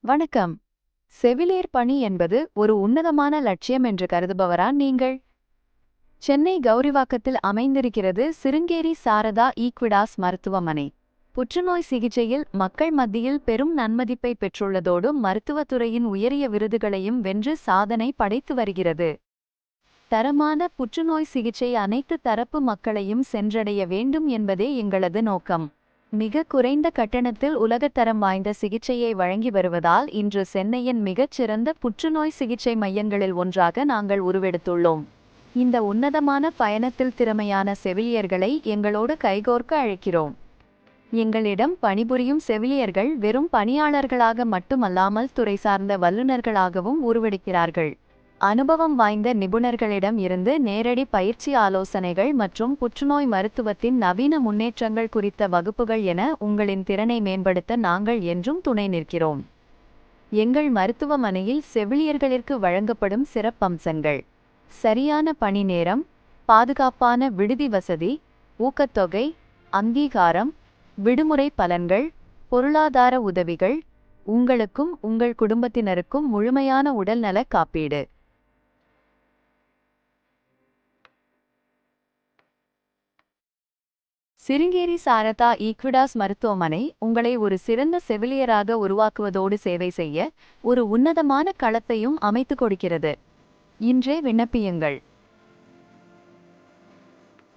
வணக்கம். செவிலியர் பணி என்பது ஒரு உன்னதமான லட்சியம் என்று கருதுபவரா நீங்கள்? சென்னை கௌரிவாக்கத்தில் அமைந்திருக்கிறது சிருங்கேரி சாரதா ஈக்விடாஸ் மருத்துவமனை. புற்றுநோய் சிகிச்சையில் மக்கள் மத்தியில் பெரும் நன்மதிப்பை பெற்றுள்ளதோடு மருத்துவத்துறையின் உயரிய விருதுகளையும் வென்று சாதனை படைத்து வருகிறது. தரமான புற்றுநோய் சிகிச்சை அனைத்து தரப்பு மக்களையும் சென்றடைய வேண்டும் என்பதே எங்களது நோக்கம். மிக குறைந்த கட்டணத்தில் உலகத்தரம் வாய்ந்த சிகிச்சையை வழங்கி வருவதால் இன்று சென்னையின் மிகச்சிறந்த புற்றுநோய் சிகிச்சை மையங்களில் ஒன்றாக நாங்கள் உருவெடுத்துள்ளோம். இந்த உன்னதமான பயணத்தில் திறமையான செவிலியர்களை எங்களோடு கைகோர்க்க அழைக்கிறோம். எங்களிடம் பணிபுரியும் செவிலியர்கள் வெறும் பணியாளர்களாக மட்டுமல்லாமல் துறை சார்ந்த வல்லுநர்களாகவும் உருவெடுக்கிறார்கள். அனுபவம் வாய்ந்த நிபுணர்களிடம் இருந்து நேரடி பயிற்சி ஆலோசனைகள் மற்றும் புற்றுநோய் மருத்துவத்தின் நவீன முன்னேற்றங்கள் குறித்த வகுப்புகள் என உங்களின் திறனை மேம்படுத்த நாங்கள் என்றும் துணை நிற்கிறோம். எங்கள் மருத்துவமனையில் செவிலியர்களிற்கு வழங்கப்படும் சிறப்பம்சங்கள்: சரியான பணி நேரம், பாதுகாப்பான விடுதி வசதி, ஊக்கத்தொகை, அங்கீகாரம், விடுமுறை பலன்கள், பொருளாதார உதவிகள், உங்களுக்கும் உங்கள் குடும்பத்தினருக்கும் முழுமையான உடல்நல காப்பீடு. சிருங்கேரி சாரதா ஈக்விடாஸ் மருத்துவமனை உங்களை ஒரு சிறந்த செவிலியராக உருவாக்குவதோடு சேவை செய்ய ஒரு உன்னதமான களத்தையும் அமைத்துக் கொடுக்கிறது. இன்றே விண்ணப்பியுங்கள்.